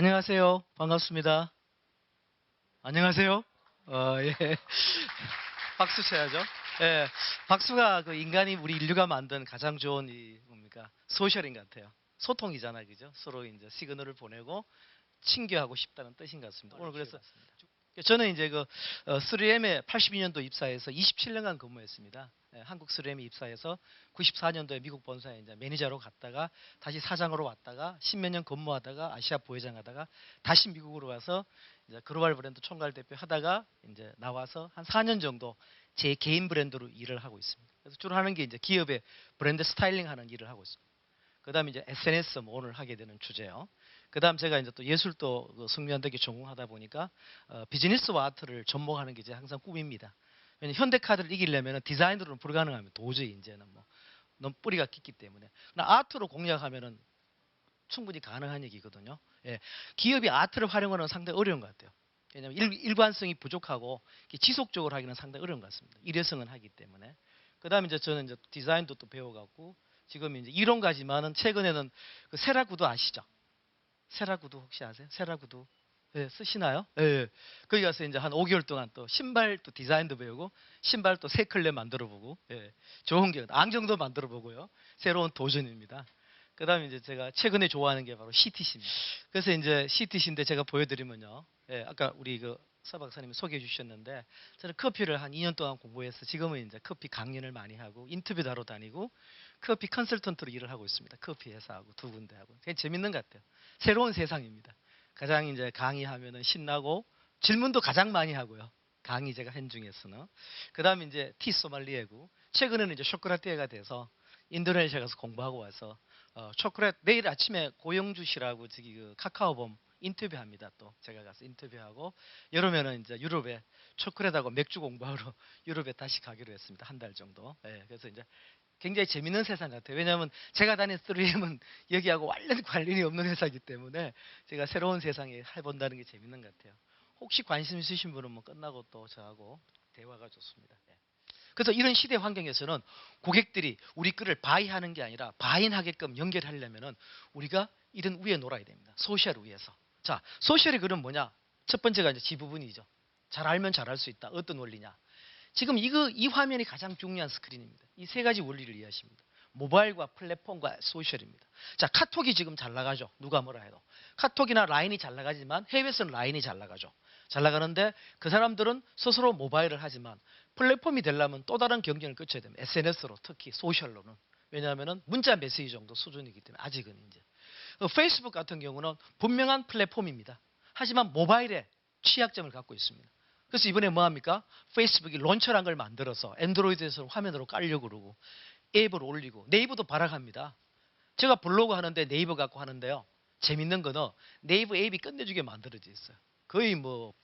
안녕하세요. 반갑습니다. 안녕하세요. 예. 박수 쳐야죠. 예. 박수가 그 인간이 우리 인류가 만든 가장 좋은 이 뭡니까? 소셜인 것 같아요. 소통이잖아요. 그죠? 서로 이제 시그널을 보내고 친교하고 싶다는 뜻인 것 같습니다. 오늘 그래서 저는 이제 그 3M에 82년도 입사해서 27년간 근무했습니다. 예, 한국 3M에 입사해서 94년도에 미국 본사에 이제 매니저로 갔다가 다시 사장으로 왔다가 10몇 년 근무하다가 아시아 부회장 하다가 다시 미국으로 와서 이제 글로벌 브랜드 총괄 대표 하다가 이제 나와서 한 4년 정도 제 개인 브랜드로 일을 하고 있습니다. 그래서 주로 하는 게 이제 기업의 브랜드 스타일링 하는 일을 하고 있습니다. 그다음에 이제 SNS 뭐 오늘 하게 되는 주제요. 그다음 제가 이제 또 예술도 그 숙련되게 전공하다 보니까 비즈니스와 아트를 접목하는 게 이제 항상 꿈입니다. 왜냐면 현대카드를 이기려면 디자인으로는 불가능합니다. 도저히 이제는 뭐 너무 뿌리가 깊기 때문에. 그러나 아트로 공략하면은 충분히 가능한 얘기거든요. 예. 기업이 아트를 활용하는 건 상당히 어려운 것 같아요. 왜냐하면 일관성이 부족하고 지속적으로 하기는 상당히 어려운 것 같습니다. 일회성은 하기 때문에. 그다음에 이제 저는 이제 디자인도 또 배워갖고 지금 이제 이론가지만은 최근에는 그 세라 구두 아시죠? 세라 구두 혹시 아세요? 세라 구두 예, 쓰시나요? 예, 예. 거기 가서 이제 한 5개월 동안 또 신발 또 디자인도 배우고 신발 또 새 컬러 만들어 보고 예, 좋은 게 안경도 만들어 보고요. 새로운 도전입니다. 그다음에 이제 제가 최근에 좋아하는 게 바로 CTC입니다. 그래서 이제 CTC인데 제가 보여드리면요. 예, 아까 우리 그 서 박사님이 소개해 주셨는데 저는 커피를 한 2년 동안 공부해서 지금은 이제 커피 강연을 많이 하고 인터뷰도 하러 다니고 커피 컨설턴트로 일을 하고 있습니다. 커피 회사하고 두 군데 하고 되게 재밌는 것 같아요. 새로운 세상입니다. 가장 이제 강의하면은 신나고 질문도 가장 많이 하고요. 강의 제가 한 중에서는 그다음에 이제 티 소말리에고 최근에는 이제 쇼콜라티에가 돼서 인도네시아 가서 공부하고 와서 초콜릿 내일 아침에 고영주 씨라고 저기 그 카카오범 인터뷰합니다. 또 제가 가서 인터뷰하고 여름에는 이제 유럽에 초콜릿하고 맥주 공부하러 유럽에 다시 가기로 했습니다. 한 달 정도. 예, 그래서 이제 굉장히 재밌는 세상 같아요. 왜냐하면 제가 다닌 3M은 여기하고 완전 관련이 없는 회사이기 때문에 제가 새로운 세상에 해본다는 게 재밌는 것 같아요. 혹시 관심 있으신 분은 뭐 끝나고 또 저하고 대화가 좋습니다. 예. 그래서 이런 시대 환경에서는 고객들이 우리 거를 바이하는 게 아니라 바인하게끔 연결하려면은 우리가 이런 위에 놀아야 됩니다. 소셜 위에서. 자, 소셜의 글은 뭐냐? 첫 번째가 이제 지부분이죠. 잘 알면 잘할 수 있다. 어떤 원리냐? 지금 이 화면이 가장 중요한 스크린입니다. 이 세 가지 원리를 이해하십니다. 모바일과 플랫폼과 소셜입니다. 자, 카톡이 지금 잘 나가죠. 누가 뭐라 해도. 카톡이나 라인이 잘 나가지만 해외에서는 라인이 잘 나가죠. 잘 나가는데 그 사람들은 스스로 모바일을 하지만 플랫폼이 되려면 또 다른 경쟁을 거쳐야 됩니다. SNS로 특히 소셜로는. 왜냐하면 문자 메시지 정도 수준이기 때문에 아직은 이제. 페이스북 같은 경우는 분명한 플랫폼입니다. 하지만 모바일에 취약점을 갖고 있습니다. 그래서 이번에 뭐 합니까? 페이스북이 론처란 걸 만들어서 엔드로이드에서 화면으로 깔려고 그러고 앱을 올리고 네이버도 발악합니다. 제가 블로그 하는데 네이버 갖고 하는데요. 재밌는 거는 네이버 앱이 끝내주게 만들어져 있어요. 거의 뭐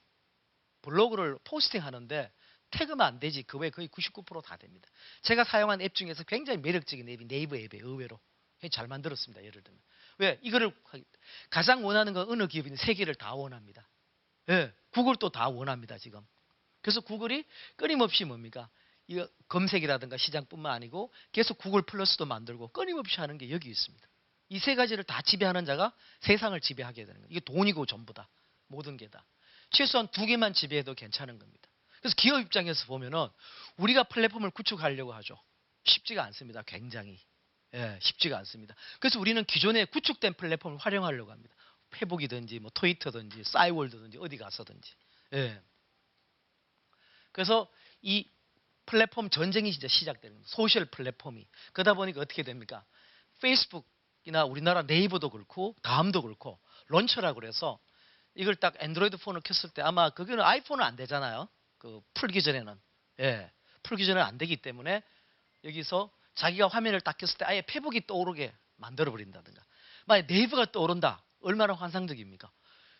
블로그를 포스팅 하는데 태그만 안 되지 그 외에 거의 99%다 됩니다. 제가 사용한 앱 중에서 굉장히 매력적인 앱이 네이버 앱이에요. 의외로. 잘 만들었습니다. 예를 들면. 왜? 이거를 가장 원하는 건 어느 기업이든 세 개를 다 원합니다. 예, 구글도 다 원합니다, 지금. 그래서 구글이 끊임없이 뭡니까? 이 검색이라든가 시장뿐만 아니고 계속 구글 플러스도 만들고 끊임없이 하는 게 여기 있습니다. 이 세 가지를 다 지배하는 자가 세상을 지배하게 되는 거예요. 이게 돈이고 전부 다. 모든 게 다. 최소한 두 개만 지배해도 괜찮은 겁니다. 그래서 기업 입장에서 보면은 우리가 플랫폼을 구축하려고 하죠. 쉽지가 않습니다. 굉장히. 예, 쉽지가 않습니다. 그래서 우리는 기존에 구축된 플랫폼을 활용하려고 합니다. 페북이든지 뭐 트위터든지 싸이월드든지 어디 가서든지. 예. 그래서 이 플랫폼 전쟁이 진짜 시작되는 겁니다. 소셜 플랫폼이. 그러다 보니까 어떻게 됩니까? 페이스북이나 우리나라 네이버도 그렇고 다음도 그렇고 론처라고 그래서 이걸 딱 엔드로이드 폰을 켰을 때 아마 그거는 아이폰은 안 되잖아요. 그 풀기 전에는. 예. 풀기 전에는 안 되기 때문에 여기서 자기가 화면을 딱 켰을 때 아예 페북이 떠오르게 만들어 버린다든가. 만약 네이버가 떠오른다. 얼마나 환상적입니까?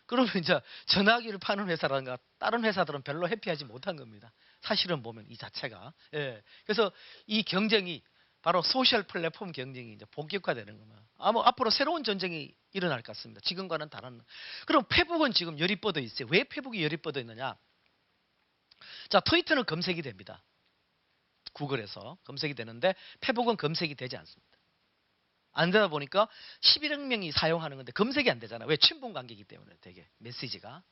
그러면 이제 전화기를 파는 회사라든가 다른 회사들은 별로 해피하지 못한 겁니다. 사실은 보면 이 자체가. 예. 그래서 이 경쟁이 바로 소셜 플랫폼 경쟁이 이제 본격화되는 겁니다. 아마 앞으로 새로운 전쟁이 일어날 것 같습니다. 지금과는 다른. 그럼 페북은 지금 열이 뻗어 있어요. 왜 페북이 열이 뻗어 있느냐? 자, 트위터는 검색이 됩니다. 구글에서 검색이 되는데 페북은 검색이 되지 않습니다. 안 되다 보니까 11억 명이 사용하는 건데 검색이 안 되잖아. 왜? 친분 관계이기 때문에 되게 메시지가.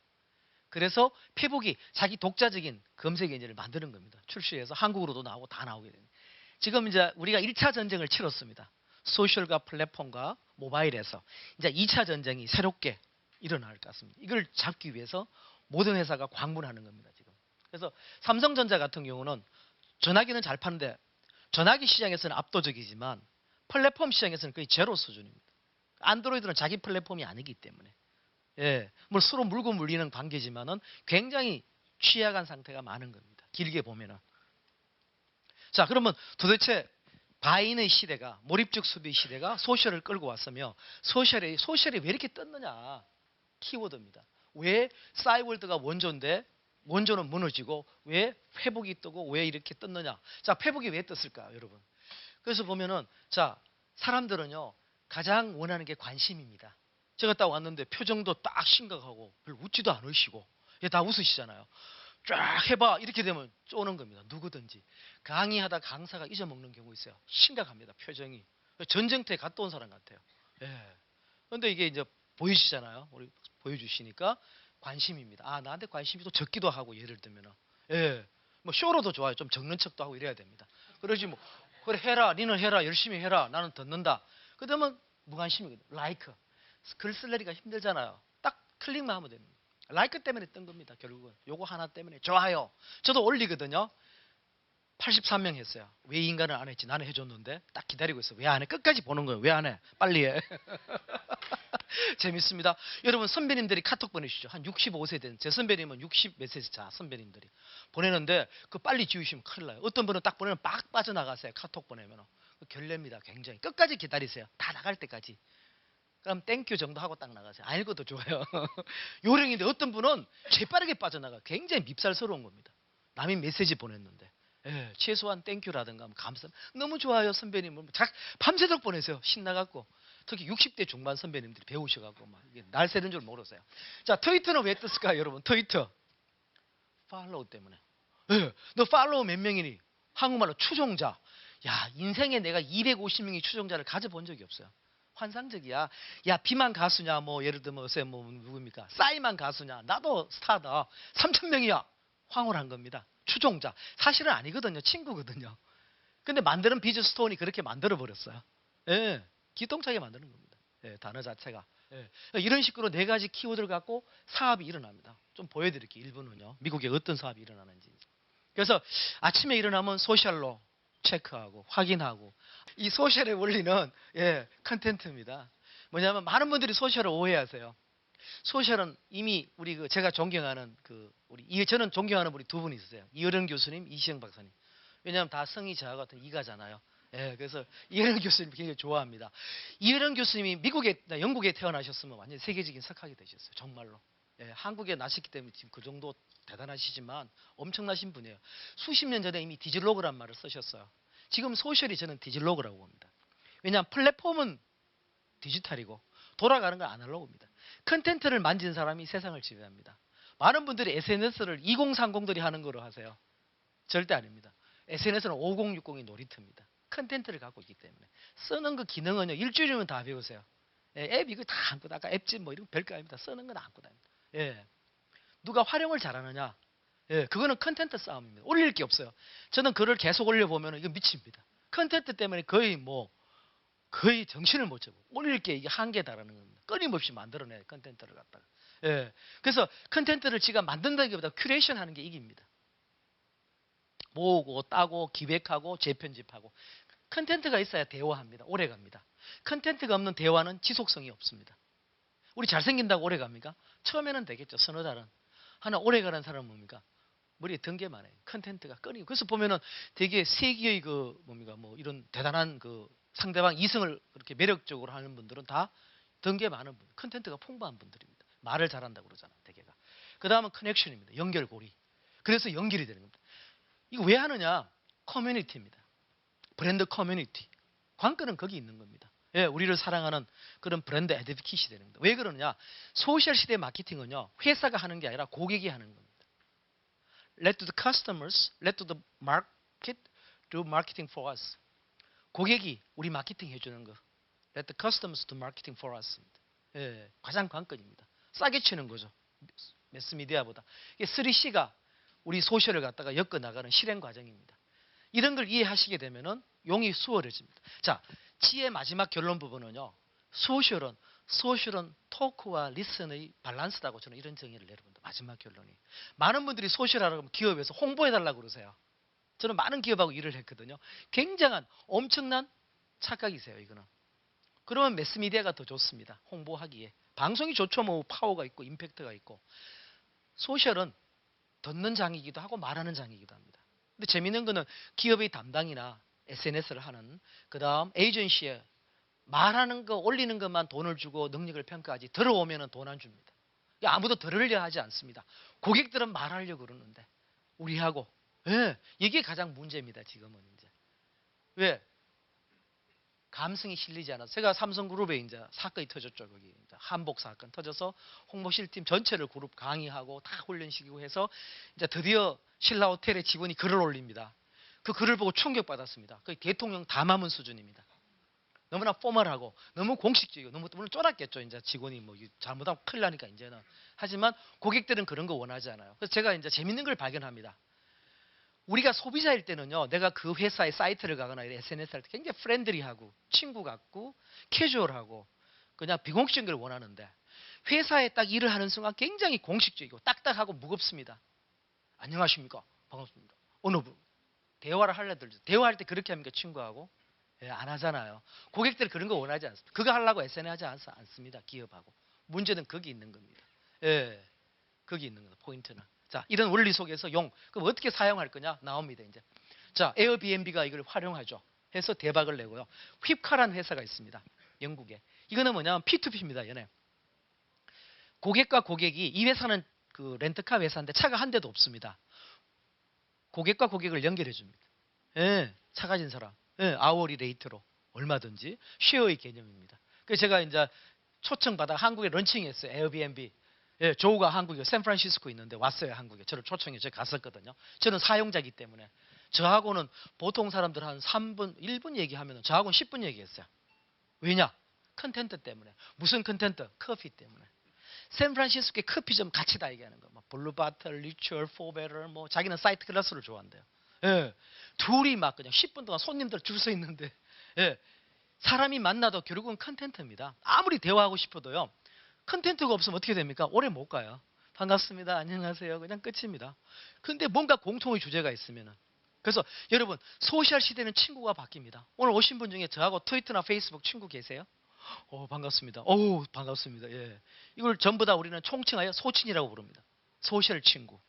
그래서 페북이 자기 독자적인 검색 엔진을 만드는 겁니다. 출시해서 한국으로도 나오고 다 나오게 됩니다. 지금 이제 우리가 1차 전쟁을 치렀습니다. 소셜과 플랫폼과 모바일에서 이제 2차 전쟁이 새롭게 일어날 것 같습니다. 이걸 잡기 위해서 모든 회사가 광분하는 겁니다. 지금. 그래서 삼성전자 같은 경우는 전화기는 잘 파는데 전화기 시장에서는 압도적이지만 플랫폼 시장에서는 거의 제로 수준입니다. 안드로이드는 자기 플랫폼이 아니기 때문에. 예, 뭐 서로 물고 물리는 관계지만은 굉장히 취약한 상태가 많은 겁니다. 길게 보면은. 자, 그러면 도대체 바인의 시대가, 몰입적 수비 시대가 소셜을 끌고 왔으며 소셜이 왜 이렇게 떴느냐? 키워드입니다. 왜 싸이월드가 원조인데 원조는 무너지고 왜 페북이 뜨고 왜 이렇게 떴느냐? 자, 페북이 왜 떴을까요, 여러분? 그래서 보면은 자, 사람들은요 가장 원하는 게 관심입니다. 제가 딱 왔는데 표정도 딱 심각하고 별로 웃지도 않으시고 다 웃으시잖아요. 쫙 해봐 이렇게 되면 쪼는 겁니다. 누구든지 강의하다 강사가 잊어먹는 경우 있어요. 심각합니다. 표정이 전쟁터에 갔다 온 사람 같아요. 예. 그런데 이게 이제 보이시잖아요. 우리 보여주시니까 관심입니다. 아, 나한테 관심이 또 적기도 하고 예를 들면은 예. 뭐 쇼로도 좋아요. 좀 적는 척도 하고 이래야 됩니다. 그러지 뭐 그래 해라, 니는 해라, 열심히 해라, 나는 듣는다. 그러면 무관심이거든요. 라이크 글 쓸래니까 힘들잖아요. 딱 클릭만 하면 됩니다. 라이크 때문에 뜬 겁니다. 결국은 요거 하나 때문에 좋아요. 저도 올리거든요. 83명 했어요. 왜 인간은 안 했지? 나는 해줬는데 딱 기다리고 있어. 왜 안 해? 끝까지 보는 거예요. 왜 안 해? 빨리 해. 재밌습니다. 여러분 선배님들이 카톡 보내주시죠. 한 65세 된 제 선배님은 60 몇 세 차 선배님들이 보내는데 그 빨리 지우시면 큰일 나요. 어떤 분은 딱 보내면 빡 빠져나가세요. 카톡 보내면 결례입니다. 굉장히 끝까지 기다리세요. 다 나갈 때까지. 그럼 땡큐 정도 하고 딱 나가세요. 알고도 좋아요. 요령인데 어떤 분은 재빠르게 빠져나가. 굉장히 밉살스러운 겁니다. 남이 메시지 보냈는데. 예, 최소한 땡큐라든가 감사. 너무 좋아요 선배님. 밤새도록 보내세요. 신나갖고. 특히 60대 중반 선배님들이 배우셔갖고 막 이게 날 새는 줄 모르세요. 자, 트위터는 왜 떴을까요, 여러분? 트위터. 팔로우 때문에. 예, 너 팔로우 몇 명이니? 한국말로 추종자. 야, 인생에 내가 250명의 추종자를 가져본 적이 없어요. 환상적이야. 야, 비만 가수냐, 뭐, 예를 들면, 요새 뭐, 누굽니까? 싸이만 가수냐. 나도 스타다. 3,000명이야. 황홀한 겁니다. 추종자. 사실은 아니거든요. 친구거든요. 근데 만드는 비즈스톤이 그렇게 만들어버렸어요. 예. 기똥차게 만드는 겁니다. 예, 단어 자체가. 예. 이런 식으로 네 가지 키워드를 갖고 사업이 일어납니다. 좀 보여드릴게요. 일부는요. 미국에 어떤 사업이 일어나는지. 그래서 아침에 일어나면 소셜로 체크하고 확인하고 이 소셜의 원리는 예, 컨텐츠입니다. 뭐냐면 많은 분들이 소셜을 오해하세요. 소셜은 이미 우리 제가 존경하는 저는 존경하는 우리 두 분이 있으세요. 이어령 교수님, 이시영 박사님. 왜냐하면 다 성이 저와 같은 이가잖아요. 예, 그래서 이어령 교수님 굉장히 좋아합니다. 이어령 교수님이 영국에 태어나셨으면 완전 세계적인 석학이 되셨어요. 정말로. 예, 한국에 나셨기 때문에 지금 그 정도 대단하시지만 엄청나신 분이에요. 수십 년 전에 이미 디지로그란 말을 쓰셨어요. 지금 소셜이 저는 디지로그라고 봅니다. 왜냐하면 플랫폼은 디지털이고 돌아가는 건 아날로그입니다. 컨텐츠를 만진 사람이 세상을 지배합니다. 많은 분들이 SNS를 2030들이 하는 거로 하세요. 절대 아닙니다. SNS는 5060이 놀이터입니다. 컨텐츠를 갖고 있기 때문에 쓰는 그 기능은요 일주일이면 다 배우세요. 예, 앱 이거 다 안고 다가 앱집 뭐 이런 거 별거 아닙니다. 쓰는 건 안고 다닙니다. 예, 누가 활용을 잘하느냐? 예, 그거는 컨텐츠 싸움입니다. 올릴 게 없어요. 저는 글을 계속 올려보면 이거 미칩니다. 컨텐츠 때문에 거의 정신을 못 차고 올릴 게 이게 한계다라는 겁니다. 끊임없이 만들어내 컨텐츠를 갖다가. 예, 그래서 컨텐츠를 지가 만든다기보다 큐레이션 하는 게 이깁니다. 모으고 따고 기획하고 재편집하고 컨텐츠가 있어야 대화합니다. 오래갑니다. 컨텐츠가 없는 대화는 지속성이 없습니다. 우리 잘생긴다고 오래갑니까? 처음에는 되겠죠. 서너 달은. 하나 오래가는 사람은 뭡니까? 머리에 든 게 많아요. 컨텐츠가 끊이고. 그래서 보면은 되게 세기의 뭐 이런 대단한 상대방 이성을 그렇게 매력적으로 하는 분들은 다 든 게 많은 분. 컨텐츠가 풍부한 분들입니다. 말을 잘한다고 그러잖아요. 대개가. 그 다음은 커넥션입니다. 연결고리. 그래서 연결이 되는 겁니다. 이거 왜 하느냐? 커뮤니티입니다. 브랜드 커뮤니티. 관건은 거기 있는 겁니다. 예, 우리를 사랑하는 그런 브랜드 애드비킷이 되는 겁니다. 왜 그러느냐? 소셜 시대 마케팅은요. 회사가 하는 게 아니라 고객이 하는 겁니다. Let the customers, let the market do marketing for us. 고객이 우리 마케팅 해주는 거. Let the customers do marketing for us. 예, 가장 관건입니다. 싸게 치는 거죠. 매스미디어보다. 이게 3C가 우리 소셜을 갖다가 엮어 나가는 실행 과정입니다. 이런 걸 이해하시게 되면은 용이 수월해집니다. 자, 지의 마지막 결론 부분은요. 소셜은 토크와 리슨의 밸런스라고 저는 이런 정의를 내려본다. 마지막 결론이. 많은 분들이 소셜하라고 하면 기업에서 홍보해달라고 그러세요. 저는 많은 기업하고 일을 했거든요. 굉장한 엄청난 착각이세요. 이거는. 그러면 매스미디어가 더 좋습니다. 홍보하기에. 방송이 좋죠. 뭐 파워가 있고 임팩트가 있고. 소셜은 듣는 장이기도 하고 말하는 장이기도 합니다. 근데 재미있는 거는 기업의 담당이나 SNS를 하는 그 다음 에이전시에 말하는 거 올리는 것만 돈을 주고 능력을 평가하지 들어오면 돈 안 줍니다. 아무도 들으려 하지 않습니다. 고객들은 말하려고 그러는데 우리하고 예, 이게 가장 문제입니다. 지금은 이제 왜 감성이 실리지 않아서 제가 삼성그룹에 이제 사건이 터졌죠. 거기 이제 한복 사건 터져서 홍보실팀 전체를 그룹 강의하고 다 훈련시키고 해서 이제 드디어 신라 호텔의 직원이 글을 올립니다. 그 글을 보고 충격받았습니다. 거의 대통령 담화문 수준입니다. 너무나 포멀하고 너무 공식적이고 너무 물론 쫄았겠죠. 이제 직원이 뭐 잘못하면 큰일 나니까 이제는. 하지만 고객들은 그런 거 원하지 않아요. 그래서 제가 이제 재밌는 걸 발견합니다. 우리가 소비자일 때는요, 내가 그 회사의 사이트를 가거나 SNS 할 때 굉장히 프렌들리하고 친구 같고 캐주얼하고 그냥 비공식적인 걸 원하는데 회사에 딱 일을 하는 순간 굉장히 공식적이고 딱딱하고 무겁습니다. 안녕하십니까? 반갑습니다. 어느 분? 대화를 하려들 대화할 때 그렇게 합니까? 친구하고? 예, 안 하잖아요. 고객들이 그런 거 원하지 않습니다. 그거 하려고 SNS 하지 않습니다. 기업하고. 문제는 거기 있는 겁니다. 예, 거기 있는 겁니다. 포인트는. 자, 이런 원리 속에서 그럼 어떻게 사용할 거냐? 나옵니다, 이제. 자, 에어비앤비가 이걸 활용하죠. 해서 대박을 내고요. 휩카라는 회사가 있습니다. 영국에. 이거는 뭐냐면 P2P입니다, 얘네. 고객과 고객이, 이 회사는 그 렌트카 회사인데 차가 한 대도 없습니다. 고객과 고객을 연결해 줍니다. 예, 차 가진 사람. 예, 아워리 레이트로. 얼마든지. 쉐어의 개념입니다. 그래서 제가 이제 초청받아 한국에 런칭했어요. 에어비앤비. 예, 조우가 한국에 샌프란시스코 있는데 왔어요. 한국에. 저를 초청해 제가 갔었거든요. 저는 사용자이기 때문에. 저하고는 보통 사람들 한 3분, 1분 얘기하면 저하고는 10분 얘기했어요. 왜냐? 컨텐트 때문에. 무슨 컨텐트? 커피 때문에. 샌프란시스코의 커피점 같이 다 얘기하는 거. 블루바틀, 리추얼, 포베럴, 뭐 자기는 사이트 클래스를 좋아한대요. 예, 둘이 막 그냥 10분 동안 손님들 줄 서 있는데, 예, 사람이 만나도 결국은 컨텐트입니다. 아무리 대화하고 싶어도요. 컨텐츠가 없으면 어떻게 됩니까? 오래 못 가요. 반갑습니다. 안녕하세요. 그냥 끝입니다. 근데 뭔가 공통의 주제가 있으면은. 그래서 여러분, 소셜 시대는 친구가 바뀝니다. 오늘 오신 분 중에 저하고 트위터나 페이스북 친구 계세요? 반갑습니다. 반갑습니다. 예. 이걸 전부 다 우리는 총칭하여 소친이라고 부릅니다. 소셜 친구.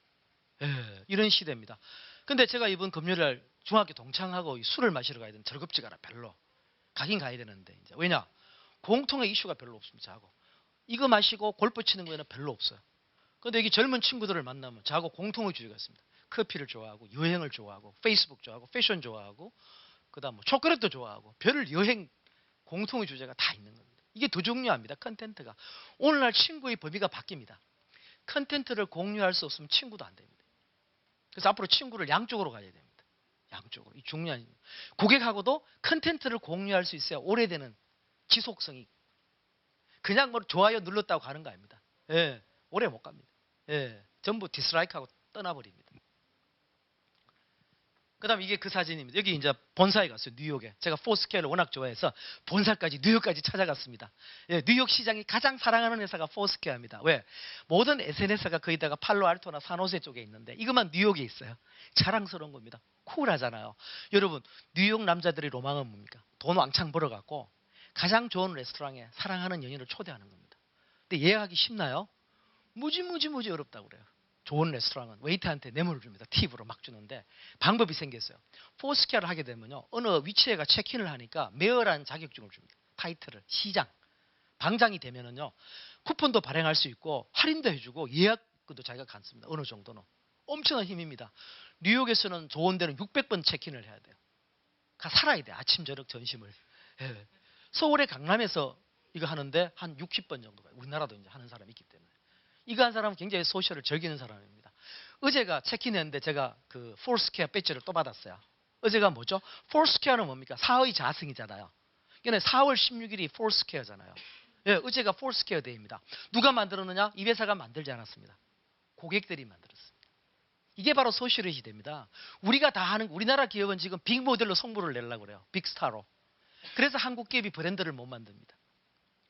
예, 이런 시대입니다. 근데 제가 이번 금요일날 중학교 동창하고 술을 마시러 가야 되는데 즐겁지가 않아. 별로. 가긴 가야 되는데 이제. 왜냐? 공통의 이슈가 별로 없습니다. 저하고. 이거 마시고 골프 치는 거에는 별로 없어요. 그런데 여기 젊은 친구들을 만나면 저하고 공통의 주제가 있습니다. 커피를 좋아하고 여행을 좋아하고 페이스북 좋아하고 패션 좋아하고 그다음 뭐 초콜릿도 좋아하고 별 여행 공통의 주제가 다 있는 겁니다. 이게 더 중요합니다. 컨텐츠가. 오늘날 친구의 범위가 바뀝니다. 컨텐츠를 공유할 수 없으면 친구도 안 됩니다. 그래서 앞으로 친구를 양쪽으로 가야 됩니다. 양쪽으로. 이 중요한 고객하고도 컨텐츠를 공유할 수 있어야 오래되는 지속성이. 그냥 뭐 좋아요 눌렀다고 가는 거 아닙니다. 예, 오래 못 갑니다. 예, 전부 디스라이크하고 떠나버립니다. 그 다음 이게 그 사진입니다. 여기 이제 본사에 갔어요. 뉴욕에. 제가 포스퀘어를 워낙 좋아해서 본사까지 뉴욕까지 찾아갔습니다. 예, 뉴욕 시장이 가장 사랑하는 회사가 포스퀘어입니다. 왜? 모든 SNS가 거기다가 팔로알토나 산호세 쪽에 있는데 이것만 뉴욕에 있어요. 자랑스러운 겁니다. 쿨하잖아요. 여러분, 뉴욕 남자들의 로망은 뭡니까? 돈 왕창 벌어갖고 가장 좋은 레스토랑에 사랑하는 연인을 초대하는 겁니다. 근데 예약하기 쉽나요? 무지 어렵다고 그래요. 좋은 레스토랑은 웨이터한테 뇌물을 줍니다. 팁으로 막 주는데 방법이 생겼어요. 포스퀘어를 하게 되면요. 어느 위치에가 체크인을 하니까 메어라는 자격증을 줍니다. 타이틀을. 시장. 방장이 되면은요. 쿠폰도 발행할 수 있고 할인도 해주고 예약도 자기가 갖습니다. 어느 정도는. 엄청난 힘입니다. 뉴욕에서는 좋은 데는 600번 체크인을 해야 돼요. 살아야 돼. 아침 저녁 점심을. 예. 서울의 강남에서 이거 하는데 한 60번 정도가 우리나라도 이제 하는 사람이 있기 때문에. 이거 한 사람은 굉장히 소셜을 즐기는 사람입니다. 어제가 체크인했는데 제가 그 포스퀘어 배지를 또 받았어요. 어제가 뭐죠? 포스퀘어는 뭡니까? 사의 자승이잖아요. 이게 4월 16일이 폴스퀘어잖아요. 예, 어제가 폴스퀘어 데이입니다. 누가 만들었느냐? 이 회사가 만들지 않았습니다. 고객들이 만들었습니다. 이게 바로 소셜의 시대입니다. 우리가 다 하는, 우리나라 기업은 지금 빅 모델로 성부를 내려고 그래요. 빅스타로. 그래서 한국 기업이 브랜드를 못 만듭니다.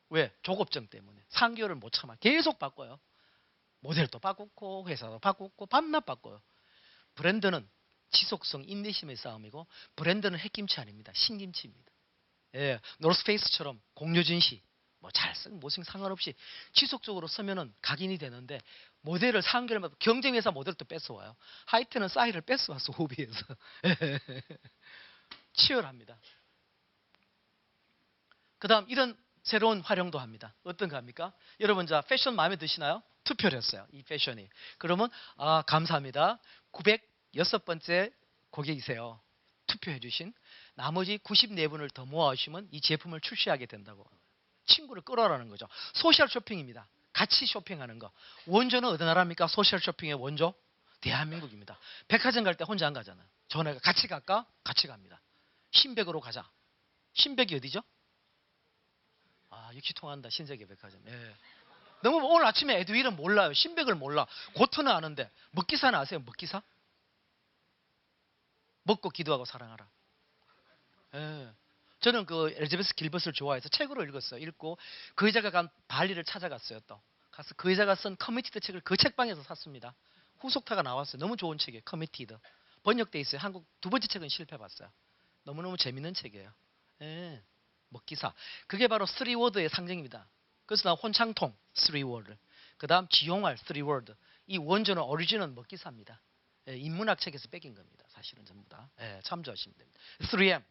왜? 조급증 때문에. 3개월을 못 참아. 계속 바꿔요. 모델도 바꾸고 회사도 바꾸고 밤낮 바꿔요. 브랜드는 지속성, 인내심의 싸움이고 브랜드는 햇김치 아닙니다. 신김치입니다. 예, 노스페이스처럼 공효진 씨 뭐 잘쓰고 못쓰고 상관없이 지속적으로 쓰면은 각인이 되는데 모델을 3개월마다 경쟁회사 모델도 뺏어와요. 하이트는 싸이를 뺏어왔어 호비에서. 치열합니다. 그 다음 이런 새로운 활용도 합니다. 어떤 거 합니까? 여러분 자 패션 마음에 드시나요? 투표를 했어요. 이 패션이. 그러면 감사합니다. 906번째 고객이세요. 투표해 주신 나머지 94분을 더 모아주시면 이 제품을 출시하게 된다고. 친구를 끌어라는 거죠. 소셜 쇼핑입니다. 같이 쇼핑하는 거. 원조는 어느 나라입니까? 소셜 쇼핑의 원조? 대한민국입니다. 백화점 갈 때 혼자 안 가잖아요. 전화가 같이 갈까? 같이 갑니다. 신백으로 가자. 신백이 어디죠? 역시 통한다. 신세계 백화점. 예. 너무 오늘 아침에 에드윌은 몰라요. 신백을 몰라. 고트는 아는데 먹기사는 아세요? 먹기사? 먹고 기도하고 사랑하라. 예. 저는 그 엘리자베스 길벗을 좋아해서 책으로 읽었어요. 읽고 그 여자가 간 발리를 찾아갔어요. 또 가서 그 여자가 쓴 커미티드 책을 그 책방에서 샀습니다. 후속타가 나왔어요. 너무 좋은 책이에요. 커미티드. 번역돼 있어요. 한국 두 번째 책은 실패봤어요. 너무너무 재밌는 책이에요. 예. 먹기사. 그게 바로 3워드의 상징입니다. 그래서 나 혼창통 3워드. 그 다음 지용할 3워드. 이 원조는 오리진은 먹기사입니다. 예, 인문학 책에서 뺏긴 겁니다. 사실은 전부 다. 예, 참조하시면 됩니다. 3M.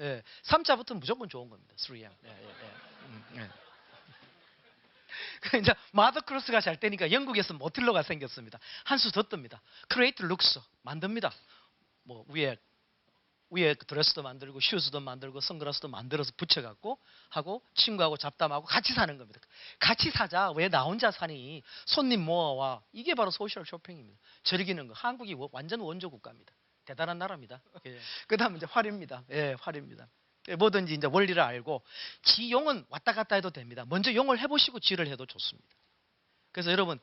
예, 3자부터는 무조건 좋은 겁니다. 3M. 예. 이제 마더크로스가 잘 되니까 영국에서 모틸로가 생겼습니다. 한 수 더 뜹니다. 크리에이트 룩스 만듭니다. 뭐 위에 드레스도 만들고 슈즈도 만들고 선글라스도 만들어서 붙여갖고 하고 친구하고 잡담하고 같이 사는 겁니다. 같이 사자. 왜 나 혼자 사니? 손님 모아와. 이게 바로 소셜 쇼핑입니다. 즐기는 거. 한국이 완전 원조 국가입니다. 대단한 나라입니다. 예. 그 다음 이제 활입니다. 예, 활입니다. 뭐든지 이제 원리를 알고 지용은 왔다 갔다 해도 됩니다. 먼저 용을 해보시고 지를 해도 좋습니다. 그래서 여러분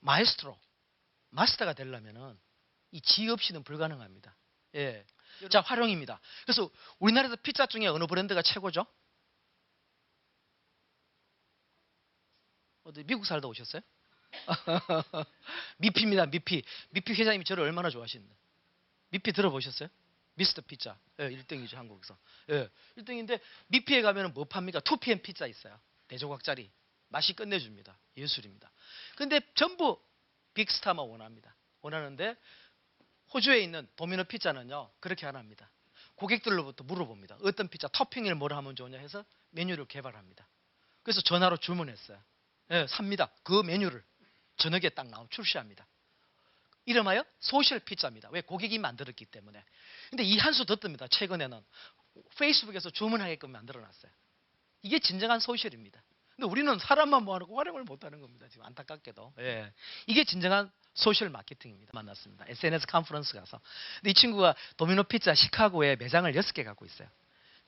마스터가 되려면은 이 지 없이는 불가능합니다. 예. 자, 활용입니다. 그래서 우리나라에서 피자 중에 어느 브랜드가 최고죠? 어디 미국 살다 오셨어요? 미피입니다. 미피 회장님이 저를 얼마나 좋아하시는데. 미피 들어보셨어요? 미스터 피자. 예, 1등이죠, 한국에서. 예, 1등인데 미피에 가면 뭐 팝니까? 2PM 피자 있어요. 4조각짜리. 맛이 끝내줍니다. 예술입니다. 근데 전부 빅스타만 원하는데 호주에 있는 도미노 피자는요, 그렇게 안 합니다. 고객들로부터 물어봅니다. 어떤 피자 토핑을 뭘 하면 좋으냐 해서 메뉴를 개발합니다. 그래서 전화로 주문했어요. 예, 삽니다. 그 메뉴를 저녁에 딱 나오면 출시합니다. 이름하여 소셜 피자입니다. 왜? 고객이 만들었기 때문에. 근데 이 한 수 더 뜹니다. 최근에는 페이스북에서 주문하게끔 만들어놨어요. 이게 진정한 소셜입니다. 근데 우리는 사람만 모아놓고 활용을 못하는 겁니다. 지금 안타깝게도. 예. 이게 진정한 소셜 마케팅입니다. 만났습니다. SNS 컨퍼런스 가서. 근데 이 친구가 도미노 피자 시카고에 매장을 6개 갖고 있어요.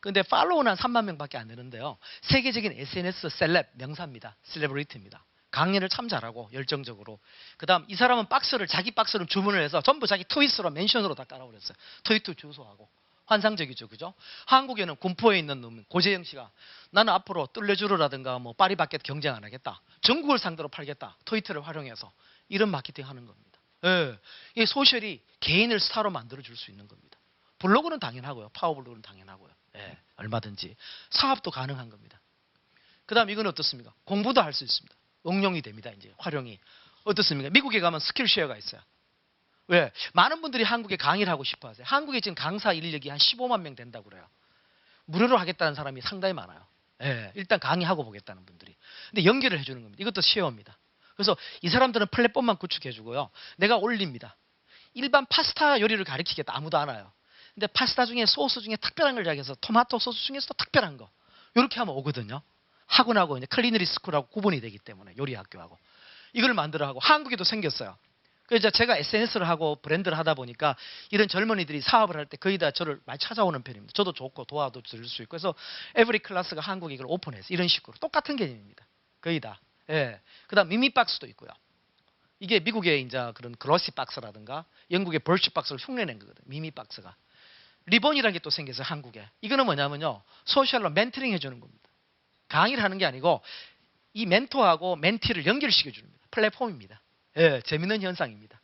근데 팔로우는 한 3만 명밖에 안 되는데요. 세계적인 SNS 셀럽 명사입니다. 셀레브리티입니다. 강연을 참 잘하고 열정적으로. 그 다음 이 사람은 자기 박스를 주문을 해서 전부 자기 트윗으로 멘션으로 다 깔아버렸어요. 트위터 주소하고. 환상적이죠. 그죠? 한국에는 군포에 있는 놈 고재영 씨가 나는 앞으로 뜰레주르라든가 뭐 파리바게트 경쟁 안 하겠다. 전국을 상대로 팔겠다. 트위터를 활용해서 이런 마케팅 하는 겁니다. 예. 이 소셜이 개인을 스타로 만들어줄 수 있는 겁니다. 블로그는 당연하고요. 파워블로그는 당연하고요. 예. 얼마든지. 사업도 가능한 겁니다. 그 다음 이건 어떻습니까? 공부도 할 수 있습니다. 응용이 됩니다. 이제 활용이. 어떻습니까? 미국에 가면 스킬쉐어가 있어요. 왜? 많은 분들이 한국에 강의를 하고 싶어 하세요. 한국에 지금 강사 인력이 한 15만 명 된다고 그래요. 무료로 하겠다는 사람이 상당히 많아요. 예, 일단 강의하고 보겠다는 분들이. 근데 연결을 해주는 겁니다. 이것도 쉐어입니다. 그래서 이 사람들은 플랫폼만 구축해주고요. 내가 올립니다. 일반 파스타 요리를 가르치겠다. 아무도 안 와요. 근데 파스타 중에 소스 중에 특별한 걸 자기해서 토마토 소스 중에서도 특별한 거. 이렇게 하면 오거든요. 학원하고 이제 클리너리 스쿨하고 구분이 되기 때문에 요리 학교하고. 이걸 만들어 하고 한국에도 생겼어요. 그래서 제가 SNS를 하고 브랜드를 하다 보니까 이런 젊은이들이 사업을 할 때 거의 다 저를 많이 찾아오는 편입니다. 저도 좋고 도와도 줄 수 있고. 그래서 에브리 클래스가 한국에 이걸 오픈해서 이런 식으로 똑같은 개념입니다. 거의 다. 예. 그다음 미미박스도 있고요. 이게 미국의 이제 그런 글로시 박스라든가 영국의 벌치 박스를 흉내낸 거거든요. 미미박스가. 리본이라는 게 또 생겨서 한국에. 이거는 뭐냐면요. 소셜로 멘토링 해주는 겁니다. 강의를 하는 게 아니고 이 멘토하고 멘티를 연결시켜 줍니다. 플랫폼입니다. 예, 재밌는 현상입니다.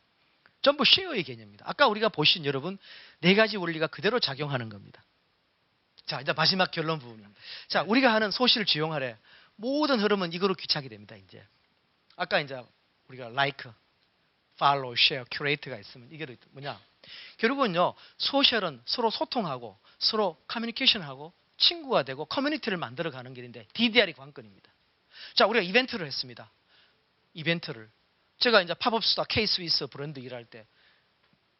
전부 쉐어의 개념입니다. 아까 우리가 보신 여러분 4가지 원리가 그대로 작용하는 겁니다. 자, 이제 마지막 결론 부분입니다. 자, 우리가 하는 소실 지용하래 모든 흐름은 이거로 귀착이 됩니다. 이제 아까 이제 우리가 like, follow, share, curate가 있으면 이게 뭐냐? 결국은요, 소셜은 서로 소통하고 서로 커뮤니케이션하고 친구가 되고 커뮤니티를 만들어가는 길인데 DDR이 관건입니다. 자, 우리가 이벤트를 했습니다. 이벤트를. 제가 이제 팝업 스타 K-스위스 브랜드 일할 때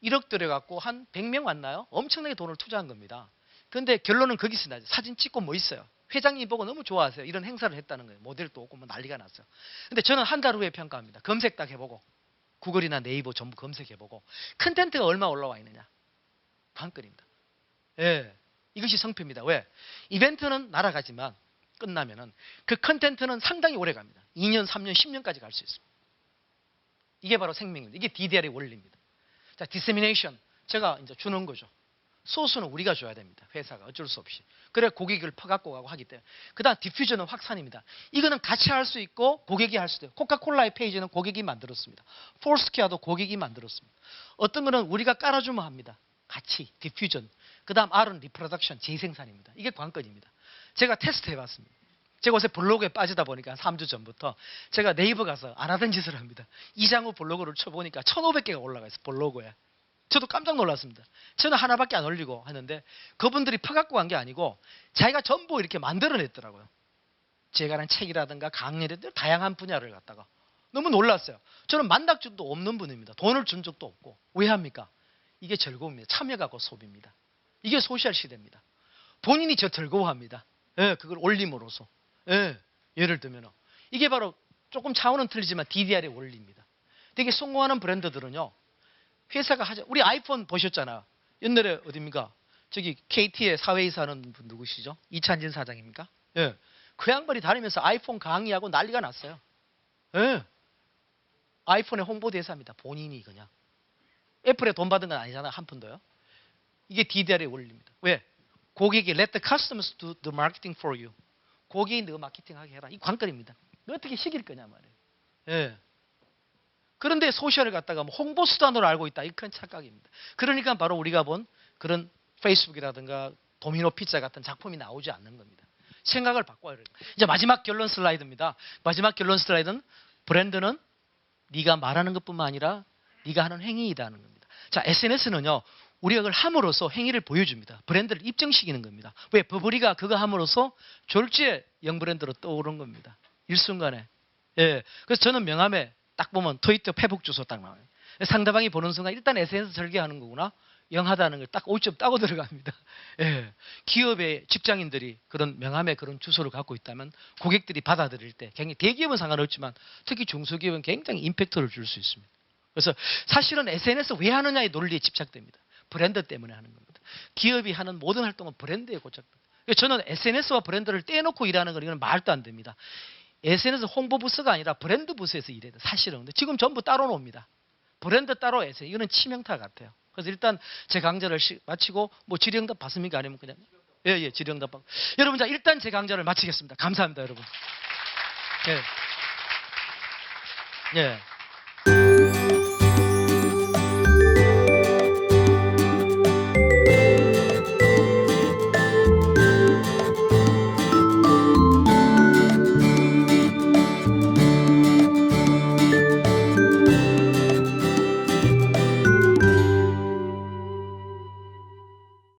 1억 들여갖고 한 100명 왔나요? 엄청나게 돈을 투자한 겁니다. 그런데 결론은 거기서 나죠. 사진 찍고 뭐 있어요. 회장님 보고 너무 좋아하세요. 이런 행사를 했다는 거예요. 모델도 오고 뭐 난리가 났어요. 근데 저는 한 달 후에 평가합니다. 검색 딱 해보고 구글이나 네이버 전부 검색해보고 컨텐츠가 얼마 올라와 있느냐. 관건입니다. 예, 이것이 성패입니다. 왜? 이벤트는 날아가지만 끝나면은 그 컨텐츠는 상당히 오래 갑니다. 2년, 3년, 10년까지 갈 수 있습니다. 이게 바로 생명입니다. 이게 DDR의 원리입니다. 자, 디세미네이션. 제가 이제 주는 거죠. 소스는 우리가 줘야 됩니다. 회사가 어쩔 수 없이. 그래 고객을 퍼갖고 가고 하기 때문에. 그 다음 디퓨저는 확산입니다. 이거는 같이 할 수 있고 고객이 할 수도 있고. 코카콜라의 페이지는 고객이 만들었습니다. 폴스케어도 고객이 만들었습니다. 어떤 거는 우리가 깔아주면 합니다. 같이 디퓨전. 그 다음 R은 리프로덕션, 재생산입니다. 이게 관건입니다. 제가 테스트 해봤습니다. 제가 요새 블로그에 빠지다 보니까 3주 전부터 제가 네이버 가서 안 하던 짓을 합니다. 이장우 블로그를 쳐보니까 1,500개가 올라가 있어요. 블로그에. 저도 깜짝 놀랐습니다. 저는 하나밖에 안 올리고 하는데 그분들이 퍼갖고 간 게 아니고 자기가 전부 이렇게 만들어냈더라고요. 제가 한 책이라든가 강의라든가 다양한 분야를 갖다가. 너무 놀랐어요. 저는 만날 적도 없는 분입니다. 돈을 준 적도 없고. 왜 합니까? 이게 즐거움입니다. 참여하고 소비입니다. 이게 소셜 시대입니다. 본인이 저 즐거워합니다. 예, 그걸 올림으로써. 예, 예를 들면 이게 바로 조금 차원은 틀리지만 DDR의 원리입니다. 되게 성공하는 브랜드들은요. 회사가 하죠. 우리 아이폰 보셨잖아요. 옛날에 어디입니까? 저기 KT의 사회이사 하는 분 누구시죠? 이찬진 사장입니까? 예. 그 양반이 다니면서 아이폰 강의하고 난리가 났어요. 예. 아이폰의 홍보대사입니다. 본인이 그냥. 애플에 돈 받은 건 아니잖아요. 한 푼도요. 이게 DDR의 원리입니다. 왜? 고객이 let the customers do the marketing for you. 고객이 너 마케팅하게 해라. 이 관건입니다. 너 어떻게 시킬 거냐 말이에요. 예. 그런데 소셜을 갖다가 뭐 홍보 수단으로 알고 있다. 이 큰 착각입니다. 그러니까 바로 우리가 본 그런 페이스북이라든가 도미노 피자 같은 작품이 나오지 않는 겁니다. 생각을 바꿔야 돼요. 이제 마지막 결론 슬라이드입니다. 마지막 결론 슬라이드는 브랜드는 네가 말하는 것뿐만 아니라 네가 하는 행위이다는 겁니다. 자, SNS는요. 우리가 그걸 함으로써 행위를 보여줍니다. 브랜드를 입증시키는 겁니다. 왜? 버버리가 그거 함으로써 졸지에 영브랜드로 떠오른 겁니다. 일순간에. 예. 그래서 저는 명함에 딱 보면 트위터 페북 주소 딱 나와요. 상대방이 보는 순간 일단 SNS 설계하는 거구나. 영하다는 걸 딱 5점 따고 들어갑니다. 예. 기업의 직장인들이 그런 명함에 그런 주소를 갖고 있다면 고객들이 받아들일 때 굉장히 대기업은 상관없지만 특히 중소기업은 굉장히 임팩트를 줄 수 있습니다. 그래서 사실은 SNS 왜 하느냐의 논리에 집착됩니다. 브랜드 때문에 하는 겁니다. 기업이 하는 모든 활동은 브랜드에 고착됩니다. 저는 SNS와 브랜드를 떼놓고 일하는 건 이건 말도 안 됩니다. SNS 홍보 부서가 아니라 브랜드 부서에서 일해야 돼요. 사실은. 근데 지금 전부 따로 놉니다. 브랜드 따로 해서 이거는 치명타 같아요. 그래서 일단 제 강좌를 마치고 뭐 질의응답 받습니까? 아니면 그냥 예, 질의응답 받고. 여러분 자 일단 제 강좌를 마치겠습니다. 감사합니다, 여러분. 예. 예.